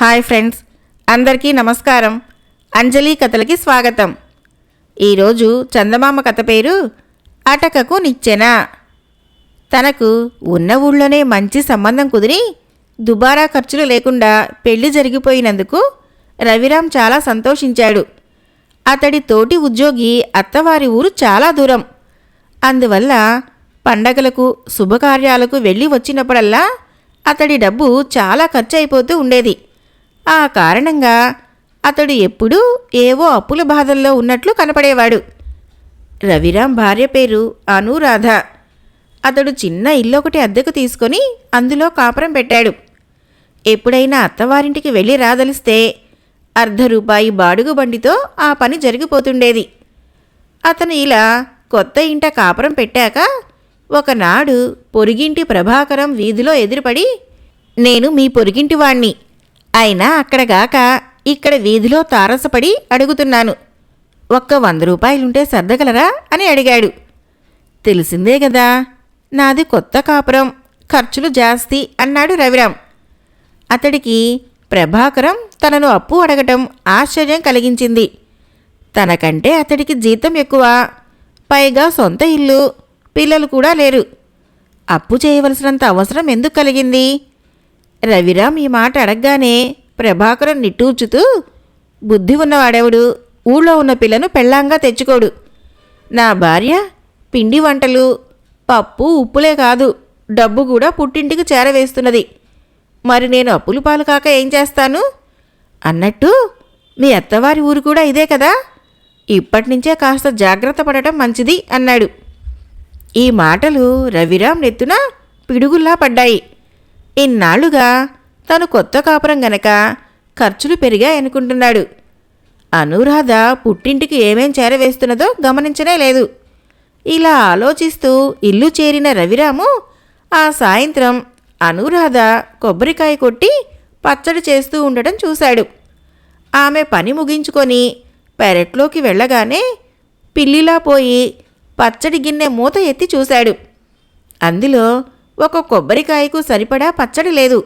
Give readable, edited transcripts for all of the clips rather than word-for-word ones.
Hi friends, అందరికీ నమస్కారం. అంజలి కథలకి స్వాగతం. ఈరోజు చందమామ కథ పేరు అటకకు నిచ్చెన. తనకు ఉన్న ఊళ్ళోనే మంచి సంబంధం కుదిరి దుబారా ఖర్చులు లేకుండా పెళ్లి జరిగిపోయినందుకు రవిరాం చాలా సంతోషించాడు. అతడి తోటి ఉద్యోగి అత్తవారి ఊరు చాలా దూరం. అందువల్ల పండగలకు శుభకార్యాలకు వెళ్ళి వచ్చినప్పుడల్లా అతడి డబ్బు చాలా ఖర్చు అయిపోతూ ఉండేది. ఆ కారణంగా అతడు ఎప్పుడూ ఏవో అప్పుల బాధల్లో ఉన్నట్లు కనపడేవాడు. రవిరాం భార్య పేరు అనురాధ. అతడు చిన్న ఇల్లొకటి అద్దెకు తీసుకొని అందులో కాపురం పెట్టాడు. ఎప్పుడైనా అత్తవారింటికి వెళ్ళి రాదలిస్తే ₹1 బాడుగు బండితో ఆ పని జరిగిపోతుండేది. అతను ఇలా కొత్త ఇంట కాపురం పెట్టాక ఒకనాడు పొరుగింటి ప్రభాకరం వీధిలో ఎదురుపడి, నేను మీ పొరుగింటి వాణ్ణి, అయినా అక్కడగాక ఇక్కడ వీధిలో తారసపడి అడుగుతున్నాను, ఒక్క ₹100 సర్దగలరా అని అడిగాడు. తెలిసిందే గదా, నాది కొత్త కాపురం, ఖర్చులు జాస్తి అన్నాడు రవిరాం. అతడికి ప్రభాకరం తనను అప్పు అడగటం ఆశ్చర్యం కలిగించింది. తనకంటే అతడికి జీతం ఎక్కువ, పైగా సొంత ఇల్లు, పిల్లలు కూడా లేరు. అప్పు చేయవలసినంత అవసరం ఎందుకు కలిగింది? రవిరాం ఈ మాట అడగగానే ప్రభాకరం నిట్టూర్చుతూ, బుద్ధి ఉన్నవాడెవడు ఊళ్ళో ఉన్న పిల్లను పెళ్ళాంగా తెచ్చుకోడు. నా భార్య పిండి వంటలు, పప్పు ఉప్పులే కాదు, డబ్బు కూడా పుట్టింటికి చేరవేస్తున్నది. మరి నేను అప్పులు పాలు కాక ఏం చేస్తాను? అన్నట్టు మీ అత్తవారి ఊరు కూడా ఇదే కదా, ఇప్పటినుంచే కాస్త జాగ్రత్త పడటం మంచిది అన్నాడు. ఈ మాటలు రవిరాం నెత్తున పిడుగుల్లా పడ్డాయి. ఇన్నాళ్లుగా తను కొత్త కాపురం గనక ఖర్చులు పెరిగాయనుకుంటున్నాడు. అనురాధ పుట్టింటికి ఏమేం చేరవేస్తున్నదో గమనించనే లేదు. ఇలా ఆలోచిస్తూ ఇల్లు చేరిన రవిరాము ఆ సాయంత్రం అనురాధ కొబ్బరికాయ కొట్టి పచ్చడి చేస్తూ ఉండటం చూశాడు. ఆమె పని ముగించుకొని పెరట్లోకి వెళ్ళగానే పిల్లిలా పోయి పచ్చడి గిన్నె మూత ఎత్తి చూశాడు. అందులో ఒక కొబ్బరికాయకు సరిపడా పచ్చడి లేదు.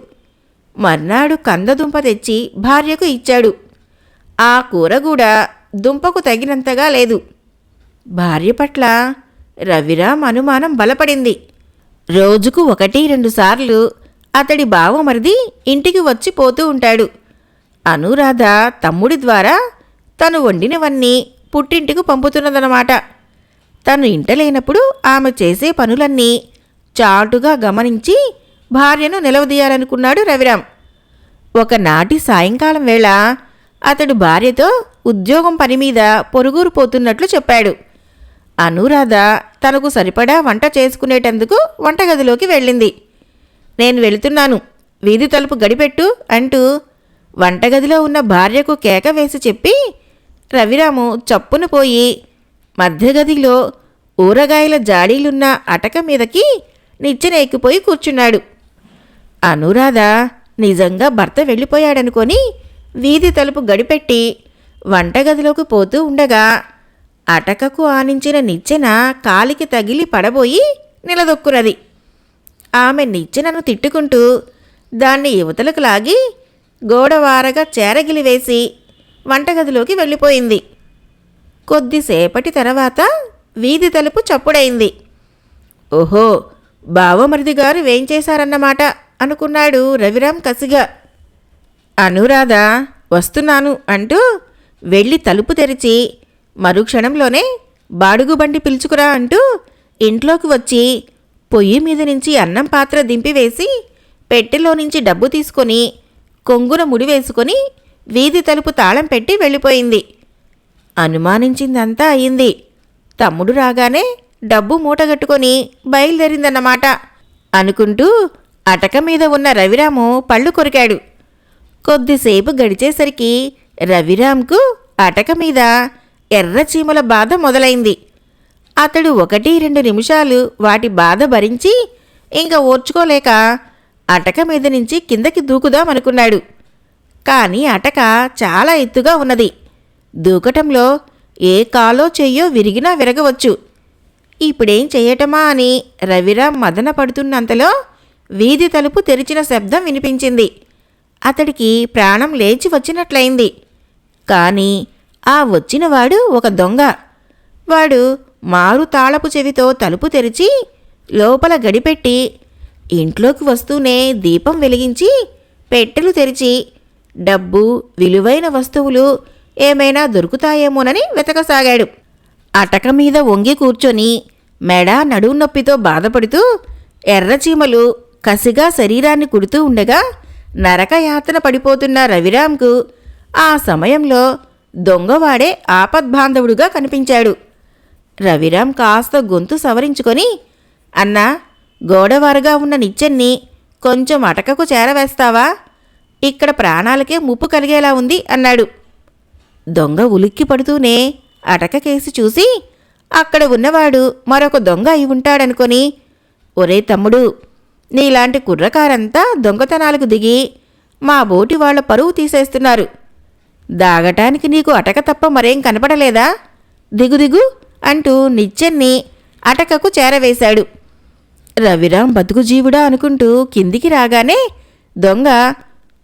మర్నాడు కందదుంప తెచ్చి భార్యకు ఇచ్చాడు. ఆ కూర కూడా దుంపకు తగినంతగా లేదు. భార్య పట్ల రవిరాం అనుమానం బలపడింది. రోజుకు 1-2 సార్లు అతడి బావమరిది ఇంటికి వచ్చి పోతూ ఉంటాడు. అనురాధ తమ్ముడి ద్వారా తను వండినవన్నీ పుట్టింటికి పంపుతున్నదన్నమాట. తను ఇంట లేనప్పుడు ఆమె చేసే పనులన్నీ చాటుగా గమనించి భార్యను నిలవదీయాలనుకున్నాడు రవిరాం. ఒకనాటి సాయంకాలం వేళ అతడు భార్యతో ఉద్యోగం పని మీద పొరుగురు పోతున్నట్లు చెప్పాడు. అనురాధ తనకు సరిపడా వంట చేసుకునేటందుకు వంటగదిలోకి వెళ్ళింది. నేను వెళుతున్నాను, వీధి తలుపు గడిపెట్టు అంటూ వంటగదిలో ఉన్న భార్యకు కేక వేసి చెప్పి రవిరాము చప్పున పోయి మధ్యగదిలో ఊరగాయల జాడీలున్న అటక మీదకి నిచ్చెన ఎక్కిపోయి కూర్చున్నాడు. అనురాధ నిజంగా భర్త వెళ్ళిపోయాడనుకొని వీధి తలుపు గడిపెట్టి వంటగదిలోకి పోతూ ఉండగా అటకకు ఆనించిన నిచ్చెన కాలికి తగిలి పడబోయి నిలదొక్కున్నది. ఆమె నిచ్చెనను తిట్టుకుంటూ దాన్ని యువతలకు లాగి గోడవారగా చేరగిలివేసి వంటగదిలోకి వెళ్ళిపోయింది. కొద్దిసేపటి తర్వాత వీధి తలుపు చప్పుడైంది. ఓహో, బావమరిది గారు వేంచేశారన్నమాట అనుకున్నాడు రవిరాం కసిగా. అనురాధ వస్తున్నాను అంటూ వెళ్ళి తలుపు తెరిచి మరుక్షణంలోనే బాడుగు బండి పిలుచుకురా అంటూ ఇంట్లోకి వచ్చి పొయ్యి మీద నుంచి అన్నం పాత్ర దింపివేసి పెట్టెలో నుంచి డబ్బు తీసుకొని కొంగున ముడివేసుకొని వీధి తలుపు తాళం పెట్టి వెళ్ళిపోయింది. అనుమానించిందంతా అయింది. తమ్ముడు రాగానే డబ్బు మూటగట్టుకొని బయలుదేరిందన్నమాట అనుకుంటూ అటక మీద ఉన్న రవిరాము పళ్ళు కొరికాడు. కొద్దిసేపు గడిచేసరికి రవిరాంకు అటక మీద ఎర్రచీమల బాధ మొదలైంది. అతడు 1-2 నిమిషాలు వాటి బాధ భరించి ఇంక ఓర్చుకోలేక అటక మీద నుంచి కిందకి దూకుదామనుకున్నాడు. కానీ అటక చాలా ఎత్తుగా ఉన్నది. దూకటంలో ఏ కాలో చెయ్యో విరిగినా విరగవచ్చు. ఇప్పుడేం చెయ్యటమా అని రవిరాం మదన పడుతున్నంతలో వీధి తలుపు తెరిచిన శబ్దం వినిపించింది. అతడికి ప్రాణం లేచి వచ్చినట్లయింది. కాని ఆ వచ్చినవాడు ఒక దొంగ. వాడు మారు తాళపు చెవితో తలుపు తెరిచి లోపల గడిపెట్టి ఇంట్లోకి వస్తూనే దీపం వెలిగించి పెట్టెలు తెరిచి డబ్బు, విలువైన వస్తువులు ఏమైనా దొరుకుతాయేమోనని వెతకసాగాడు. అటక మీద వంగి కూర్చొని మెడ నడుము నొప్పితో బాధపడుతూ ఎర్రచీమలు కసిగా శరీరాన్ని కుడుతూ ఉండగా నరకయాతన పడిపోతున్న రవిరాంకు ఆ సమయంలో దొంగవాడే ఆపద్బాంధవుడుగా కనిపించాడు. రవిరాం కాస్త గొంతు సవరించుకొని, అన్నా, గోడవారుగా ఉన్న నిచ్చెన్ని కొంచెం అటకకు చేరవేస్తావా? ఇక్కడ ప్రాణాలకే ముప్పు కలిగేలా ఉంది అన్నాడు. దొంగ ఉలిక్కి పడుతూనే అటకకేసి చూసి అక్కడ ఉన్నవాడు మరొక దొంగ అయి ఉంటాడనుకొని, ఒరే తమ్ముడు, నీలాంటి కుర్రకారంతా దొంగతనాలకు దిగి మా బోటి వాళ్ల పరువు తీసేస్తున్నారు. దాగటానికి నీకు అటక తప్ప మరేం కనపడలేదా? దిగు దిగు అంటూ నిచ్చెన్ని అటకకు చేరవేశాడు. రవిరాం బతుకుజీవుడా అనుకుంటూ కిందికి రాగానే దొంగ,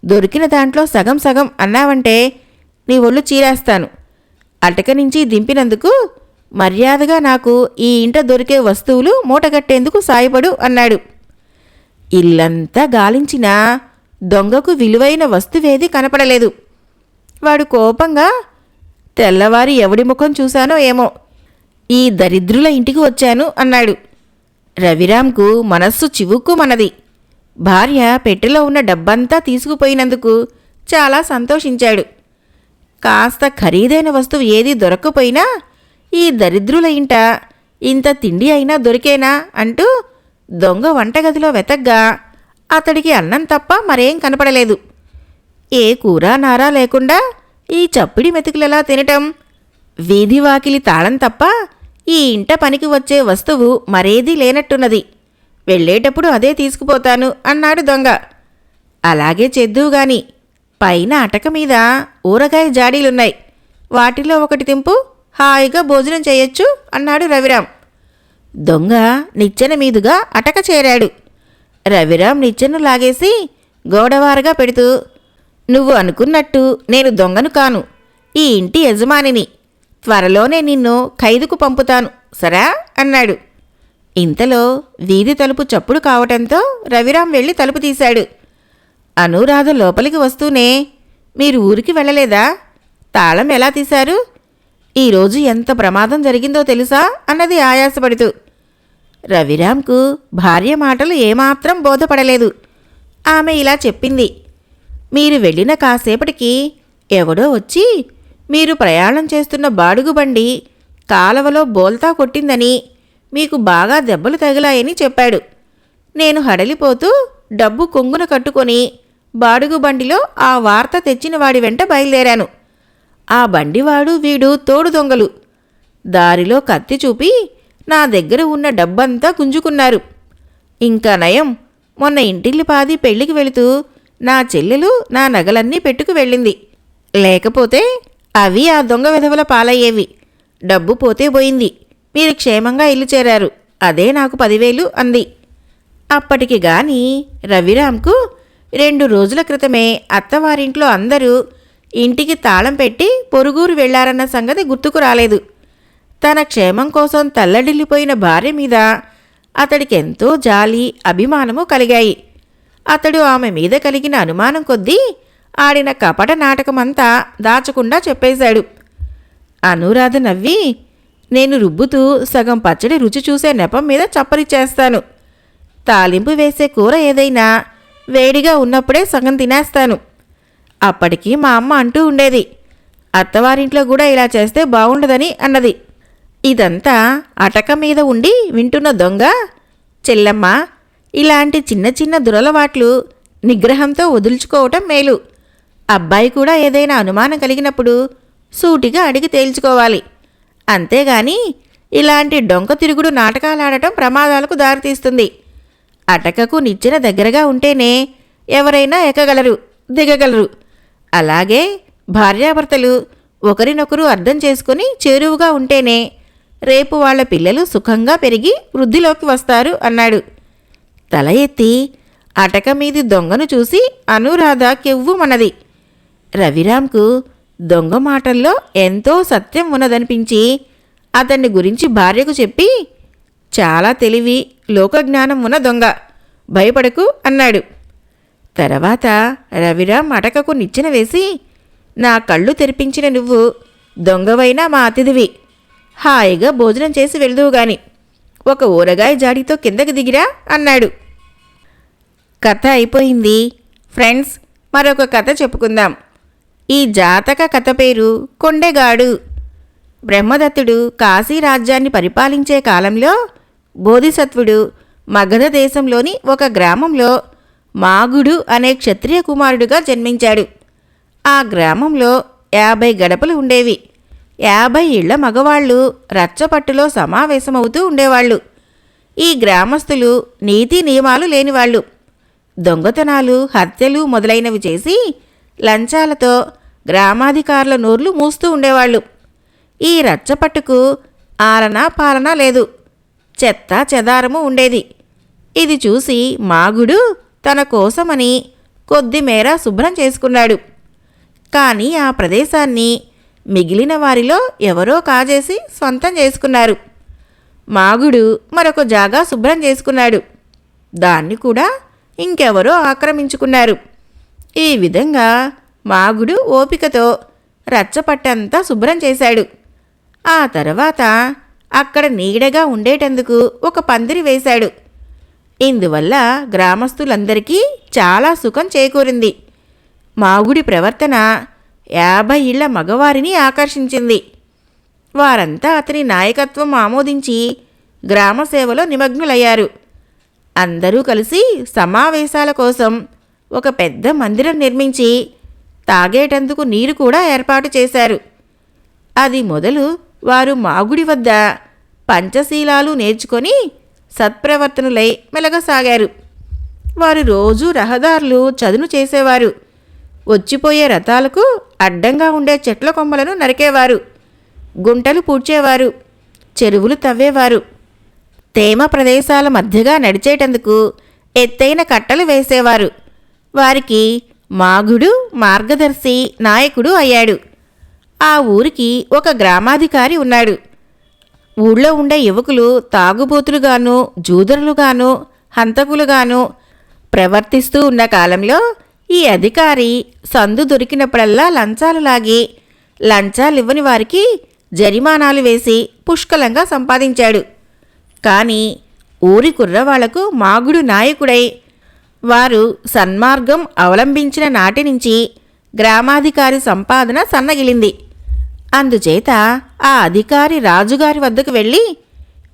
దొరికిన దాంట్లో సగం సగం అన్నావంటే నీ ఒళ్ళు చీరేస్తాను. అటక నుంచి దింపినందుకు మర్యాదగా నాకు ఈ ఇంట దొరికే వస్తువులు మూటగట్టేందుకు సాయపడు అన్నాడు. ఇల్లంతా గాలించినా దొంగకు విలువైన వస్తువేది కనపడలేదు. వాడు కోపంగా, తెల్లవారి ఎవడి ముఖం చూశానో ఏమో, ఈ దరిద్రుల ఇంటికి వచ్చాను అన్నాడు. రవిరాంకు మనస్సు చివుక్కుమన్నది. భార్య పెట్టెలో ఉన్న డబ్బంతా తీసుకుపోయినందుకు చాలా సంతోషించాడు. కాస్త ఖరీదైన వస్తువు ఏదీ దొరక్కపోయినా ఈ దరిద్రుల ఇంట ఇంత తిండి అయినా దొరికేనా అంటూ దొంగ వంటగదిలో వెతగ్గా అతడికి అన్నం తప్ప మరేం కనపడలేదు. ఏ కూర నారా లేకుండా ఈ చప్పిడి మెతుకులెలా తినటం? వీధి వాకిలి తాళం తప్ప ఈ ఇంట పనికి వచ్చే వస్తువు మరేదీ లేనట్టున్నది. వెళ్ళేటప్పుడు అదే తీసుకుపోతాను అన్నాడు దొంగ. అలాగే చేద్దువుగాని, పైన అటక మీద ఊరగాయ జాడీలున్నాయి, వాటిలో ఒకటి తింపు, హాయిగా భోజనం చేయొచ్చు అన్నాడు రవిరాం. దొంగ నిచ్చెన మీదుగా అటక చేరాడు. రవిరాం నిచ్చెను లాగేసి గోడవారుగా పెడుతూ, నువ్వు అనుకున్నట్టు నేను దొంగను కాను, ఈ ఇంటి యజమానిని. త్వరలోనే నిన్ను ఖైదుకు పంపుతాను సరా అన్నాడు. ఇంతలో వీధి తలుపు చప్పుడు కావటంతో రవిరాం వెళ్ళి తలుపు తీశాడు. అనురాధ లోపలికి వస్తూనే, మీరు ఊరికి వెళ్ళలేదా? తాళం ఎలా తీశారు? ఈరోజు ఎంత ప్రమాదం జరిగిందో తెలుసా అన్నది ఆయాసపడుతూ. రవిరాంకు భార్య మాటలు ఏమాత్రం బోధపడలేదు. ఆమె ఇలా చెప్పింది, మీరు వెళ్ళిన కాసేపటికి ఎవడో వచ్చి మీరు ప్రయాణం చేస్తున్న బాడుగు బండి కాలవలో బోల్తా కొట్టిందని, మీకు బాగా దెబ్బలు తగిలాయని చెప్పాడు. నేను హడలిపోతూ డబ్బు కొంగున కట్టుకొని బాడుగు బండిలో ఆ వార్త తెచ్చిన వాడి వెంట బయలుదేరాను. ఆ బండివాడు వీడు తోడు దొంగలు. దారిలో కత్తి చూపి నా దగ్గర ఉన్న డబ్బంతా గుంజుకున్నారు. ఇంకా నయం, మొన్న ఇంటిల్లిపాది పెళ్లికి వెళుతూ నా చెల్లెలు నా నగలన్నీ పెట్టుకు వెళ్ళింది. లేకపోతే అవి ఆ దొంగ విధవల పాలయ్యేవి. డబ్బు పోతే పోయింది, మీరు క్షేమంగా ఇల్లు చేరారు, అదే నాకు 10,000 అంది. అప్పటికి గాని రవిరాంకు 2 రోజుల క్రితమే అత్తవారింట్లో అందరూ ఇంటికి తాళం పెట్టి పొరుగురు వెళ్లారన్న సంగతి గుర్తుకు రాలేదు. తన క్షేమం కోసం తల్లడిల్లిపోయిన భార్య మీద అతడికెంతో జాలి, అభిమానము కలిగాయి. అతడు ఆమె మీద కలిగిన అనుమానం కొద్దీ ఆడిన కపట నాటకమంతా దాచకుండా చెప్పేశాడు. అనురాధ నవ్వి, నేను రుబ్బుతూ సగం పచ్చడి రుచి చూసే నెపం మీద చప్పరిచేస్తాను. తాలింపు వేసే కూర ఏదైనా వేడిగా ఉన్నప్పుడే సగం తినేస్తాను. అప్పటికి మా అమ్మ అంటూ ఉండేది, అత్తవారింట్లో కూడా ఇలా చేస్తే బావుండదని అన్నది. ఇదంతా అటక మీద ఉండి వింటున్న దొంగ, చెల్లమ్మ, ఇలాంటి చిన్న చిన్న దురలవాట్లు నిగ్రహంతో వదులుచుకోవటం మేలు. అబ్బాయి కూడా ఏదైనా అనుమానం కలిగినప్పుడు సూటిగా అడిగి తేల్చుకోవాలి. అంతేగాని ఇలాంటి డొంక తిరుగుడు నాటకాలాడటం ప్రమాదాలకు దారితీస్తుంది. అటకకు నిచ్చెన దగ్గరగా ఉంటేనే ఎవరైనా ఎక్కగలరు, దిగగలరు. అలాగే భార్యాభర్తలు ఒకరినొకరు అర్థం చేసుకుని చేరువుగా ఉంటేనే రేపు వాళ్ల పిల్లలు సుఖంగా పెరిగి వృద్ధిలోకి వస్తారు అన్నాడు. తల ఎత్తి అటక మీది దొంగను చూసి అనురాధ కెవ్వుమన్నది. రవిరాంకు దొంగ మాటల్లో ఎంతో సత్యం ఉన్నదనిపించి అతన్ని గురించి భార్యకు చెప్పి, చాలా తెలివి, లోకజ్ఞానం ఉన్న దొంగ, భయపడకు అన్నాడు. తర్వాత రవిరాం అటకకు నిచ్చెన వేసి, నా కళ్ళు తెరిపించిన నువ్వు దొంగవైనా మా అతిథివి, హాయిగా భోజనం చేసి వెళ్దువుగాని ఒక ఊరగాయ జాడితో కిందకి దిగిరా అన్నాడు. కథ అయిపోయింది. ఫ్రెండ్స్, మరొక కథ చెప్పుకుందాం. ఈ జాతక కథ పేరు కొండెగాడు. బ్రహ్మదత్తుడు కాశీ రాజ్యాన్ని పరిపాలించే కాలంలో బోధిసత్వుడు మగధ దేశంలోని ఒక గ్రామంలో మాగుడు అనే క్షత్రియ కుమారుడుగా జన్మించాడు. ఆ గ్రామంలో 50 గడపలు ఉండేవి. 50 ఇళ్ల మగవాళ్లు రచ్చపట్టులో సమావేశమవుతూ ఉండేవాళ్లు. ఈ గ్రామస్తులు నీతి నియమాలు లేనివాళ్లు. దొంగతనాలు, హత్యలు మొదలైనవి చేసి లంచాలతో గ్రామాధికారుల నోర్లు మూస్తూ ఉండేవాళ్లు. ఈ రచ్చపట్టుకు ఆలనా పాలనా లేదు. చెత్త చెదారము ఉండేది. ఇది చూసి మాగుడు తన కోసమని కొద్దిమేర శుభ్రం చేసుకున్నాడు. కానీ ఆ ప్రదేశాన్ని మిగిలిన వారిలో ఎవరో కాజేసి స్వంతం చేసుకున్నారు. మాగుడు మరొక జాగా శుభ్రం చేసుకున్నాడు. దాన్ని కూడా ఇంకెవరో ఆక్రమించుకున్నారు. ఈ విధంగా మాగుడు ఓపికతో రచ్చపట్టంతా శుభ్రం చేశాడు. ఆ తర్వాత అక్కడ నీడగా ఉండేటందుకు ఒక పందిరి వేశాడు. ఇందువల్ల గ్రామస్తులందరికీ చాలా సుఖం చేకూరింది. మాగుడి ప్రవర్తన 50 ఇళ్ల మగవారిని ఆకర్షించింది. వారంతా అతని నాయకత్వం ఆమోదించి గ్రామసేవలో నిమగ్నులయ్యారు. అందరూ కలిసి సమావేశాల కోసం ఒక పెద్ద మందిరం నిర్మించి తాగేటందుకు నీరు కూడా ఏర్పాటు చేశారు. అది మొదలు వారు మాగుడి వద్ద పంచశీలాలు నేర్చుకొని సత్ప్రవర్తనులై మెలగసాగారు. వారు రోజూ రహదారులు చదును చేసేవారు. వచ్చిపోయే రథాలకు అడ్డంగా ఉండే చెట్ల కొమ్మలను నరికేవారు. గుంటలు పూడ్చేవారు. చెరువులు తవ్వేవారు. తేమ ప్రదేశాల మధ్యగా నడిచేటందుకు ఎత్తైన కట్టలు వేసేవారు. వారికి మాగుడు మార్గదర్శి, నాయకుడు అయ్యాడు. ఆ ఊరికి ఒక గ్రామాధికారి ఉన్నాడు. ఊళ్ళో ఉండే యువకులు తాగుబోతులుగాను, జూదరులుగాను, హంతకులుగాను ప్రవర్తిస్తూ ఉన్న కాలంలో ఈ అధికారి సందు దొరికినప్పుడల్లా లంచాలు లాగి లంచాలివ్వని వారికి జరిమానాలు వేసి పుష్కలంగా సంపాదించాడు. కానీ ఊరి కుర్రవాళ్లకు మాగుడు నాయకుడై వారు సన్మార్గం అవలంబించిన నాటి నుంచి గ్రామాధికారి సంపాదన సన్నగిలింది. అందుచేత ఆ అధికారి రాజుగారి వద్దకు వెళ్ళి,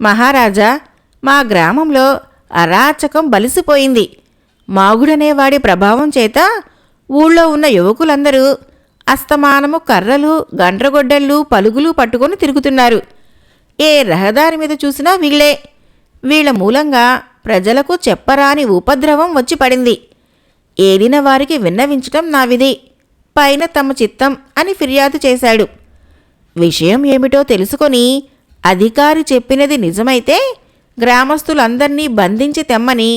మహారాజా, మా గ్రామంలో అరాచకం బలిసిపోయింది. మాగుడనేవాడి ప్రభావం చేత ఊళ్ళో ఉన్న యువకులందరూ అస్తమానము కర్రలు, గండ్రగొడ్డళ్ళు, పలుగులు పట్టుకొని తిరుగుతున్నారు. ఏ రహదారి మీద చూసినా వీళ్లే. వీళ్ల మూలంగా ప్రజలకు చెప్పరాని ఉపద్రవం వచ్చి పడింది. ఏలిన వారికి విన్నవించటం నా విధి, పైన తమ చిత్తం అని ఫిర్యాదు చేశాడు. విషయం ఏమిటో తెలుసుకొని అధికారి చెప్పినది నిజమైతే గ్రామస్తులందర్నీ బంధించి తెమ్మని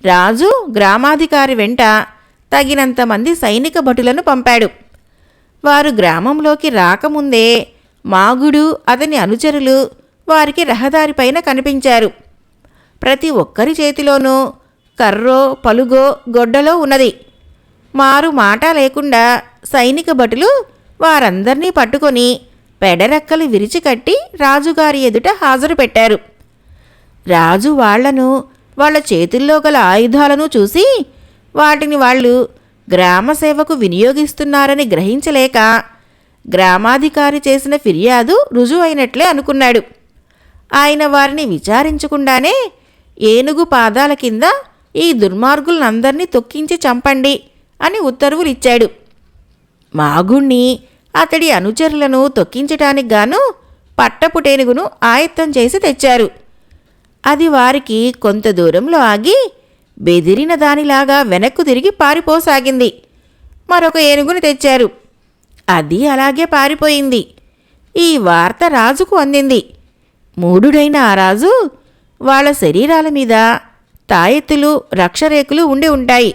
రాజు గ్రామాధికారి వెంట తగినంతమంది సైనిక భటులను పంపాడు. వారు గ్రామంలోకి రాకముందే మాగుడు, అతని అనుచరులు వారికి రహదారిపైన కనిపించారు. ప్రతి ఒక్కరి చేతిలోనూ కర్రో, పలుగో, గొడ్డలో ఉన్నది. మారు మాట లేకుండా సైనిక భటులు వారందర్నీ పట్టుకొని పెడరెక్కలు విరిచికట్టి రాజుగారి ఎదుట హాజరు పెట్టారు. రాజు వాళ్లను, వాళ్ల చేతుల్లో గల ఆయుధాలను చూసి వాటిని వాళ్ళు గ్రామసేవకు వినియోగిస్తున్నారని గ్రహించలేక గ్రామాధికారి చేసిన ఫిర్యాదు రుజువైనట్లే అనుకున్నాడు. ఆయన వారిని విచారించకుండానే ఏనుగు పాదాల కింద ఈ దుర్మార్గులందర్నీ తొక్కించి చంపండి అని ఉత్తర్వులిచ్చాడు. మాగుణ్ణి, అతడి అనుచరులను తొక్కించటానికి గాను పట్టపుటేనుగును ఆయత్తం చేసి తెచ్చారు. అది వారికి కొంత దూరంలో ఆగి బెదిరిన దానిలాగా వెనక్కు తిరిగి పారిపోసాగింది. మరొక ఏనుగును తెచ్చారు. అది అలాగే పారిపోయింది. ఈ వార్త రాజుకు అందింది. మూఢుడైన ఆ రాజు వాళ్ళ శరీరాల మీద తాయెత్తులు రక్షరేకులు ఉండి ఉంటాయి.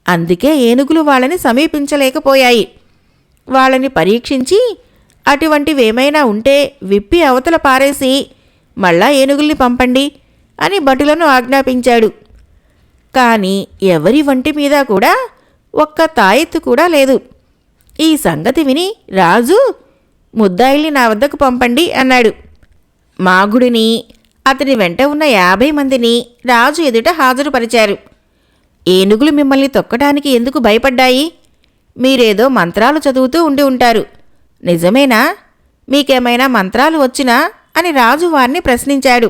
అందుకే ఏనుగులు వాళ్ళని సమీపించలేకపోయాయి. వాళ్ళని పరీక్షించి అటువంటివేమైనా ఉంటే విప్పి అవతల పారేసి మళ్ళా ఏనుగుల్ని పంపండి అని భటులను ఆజ్ఞాపించాడు. కాని ఎవరి వంటి మీద కూడా ఒక్క తాయెత్తు కూడా లేదు. ఈ సంగతి విని రాజు ముద్దాయిల్ని నా వద్దకు పంపండి అన్నాడు. మాగుడిని అతని వెంట ఉన్న 50 మందిని రాజు ఎదుట హాజరుపరిచారు. ఏనుగులు మిమ్మల్ని తొక్కడానికి ఎందుకు భయపడ్డాయి? మీరేదో మంత్రాలు చదువుతూ ఉండి ఉంటారు. నిజమేనా? మీకేమైనా మంత్రాలు వచ్చినా అని రాజు వారిని ప్రశ్నించాడు.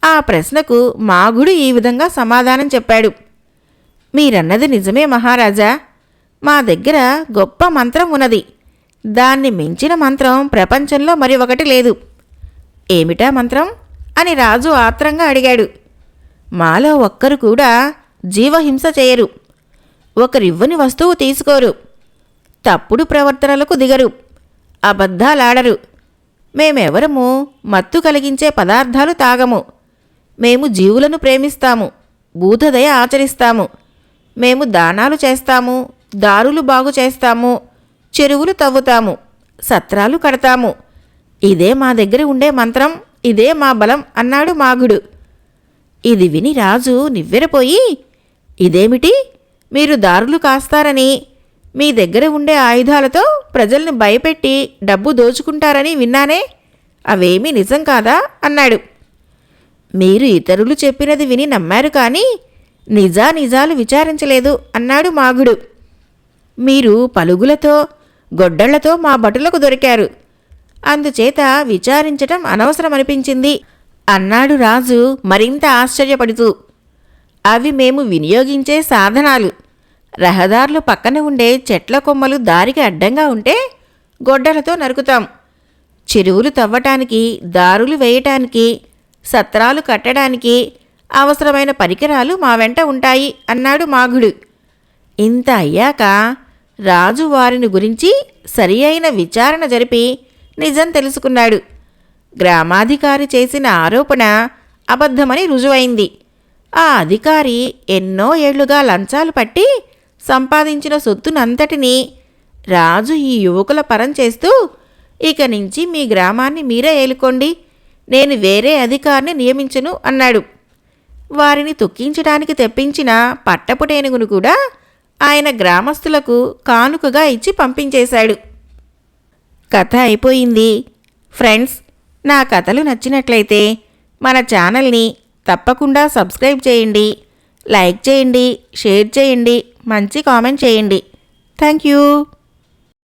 ఆ ప్రశ్నకు మాగుడు ఈ విధంగా సమాధానం చెప్పాడు. మీరన్నది నిజమే మహారాజా. మా దగ్గర గొప్ప మంత్రం ఉన్నది. దాన్ని మించిన మంత్రం ప్రపంచంలో మరి ఒకటి లేదు. ఏమిటా మంత్రం అని రాజు ఆత్రంగా అడిగాడు. మాలో ఒక్కరు కూడా జీవహింస చేయరు. ఒకరివ్వని వస్తువు తీసుకోరు. తప్పుడు ప్రవర్తనలకు దిగరు. అబద్ధాలాడరు. మేమెవరము మత్తు కలిగించే పదార్థాలు తాగము. మేము జీవులను ప్రేమిస్తాము. భూతదయ ఆచరిస్తాము. మేము దానాలు చేస్తాము. దారులు బాగు చేస్తాము. చెరువులు తవ్వుతాము. సత్రాలు కడతాము. ఇదే మా దగ్గర ఉండే మంత్రం. ఇదే మా బలం అన్నాడు మాగుడు. ఇది విని రాజు నివ్వెరపోయి, ఇదేమిటి? మీరు దారులు కాస్తారని, మీ దగ్గర ఉండే ఆయుధాలతో ప్రజల్ని భయపెట్టి డబ్బు దోచుకుంటారని విన్నానే. అవేమీ నిజం కాదా అన్నాడు. మీరు ఇతరులు చెప్పినది విని నమ్మారు కానీ నిజాలు విచారించలేదు అన్నాడు మాగుడు. మీరు పలుగులతో గొడ్డళ్లతో మా భటులకు దొరికారు. అందుచేత విచారించటం అనవసరమనిపించింది అన్నాడు రాజు మరింత ఆశ్చర్యపడుతూ. అవి మేము వినియోగించే సాధనాలు. రహదారులు పక్కన ఉండే చెట్ల కొమ్మలు దారికి అడ్డంగా ఉంటే గొడ్డలతో నరుకుతాం. చెరువులు తవ్వటానికి, దారులు వేయటానికి, సత్రాలు కట్టడానికి అవసరమైన పరికరాలు మా వెంట ఉంటాయి అన్నాడు మాగుడు. ఇంత అయ్యాక రాజు వారిని గురించి సరి అయిన విచారణ జరిపి నిజం తెలుసుకున్నాడు. గ్రామాధికారి చేసిన ఆరోపణ అబద్ధమని రుజువైంది. ఆ అధికారి ఎన్నో ఏళ్లుగా లంచాలు పట్టి సంపాదించిన సొత్తునంతటినీ రాజు ఈ యువకుల పరం చేస్తూ, ఇక నుంచి మీ గ్రామాన్ని మీరే ఏలుకోండి, నేను వేరే అధికారిని నియమించను అన్నాడు. వారిని తొక్కించడానికి తెప్పించిన పట్టపుటేనుగును కూడా ఆయన గ్రామస్తులకు కానుకగా ఇచ్చి పంపించేశాడు. కథ అయిపోయింది. ఫ్రెండ్స్, నా కథలు నచ్చినట్లయితే మన ఛానల్ని తప్పకుండా సబ్స్క్రైబ్ చేయండి, లైక్ చేయండి, షేర్ చేయండి, మంచి కామెంట్ చేయండి. Thank you.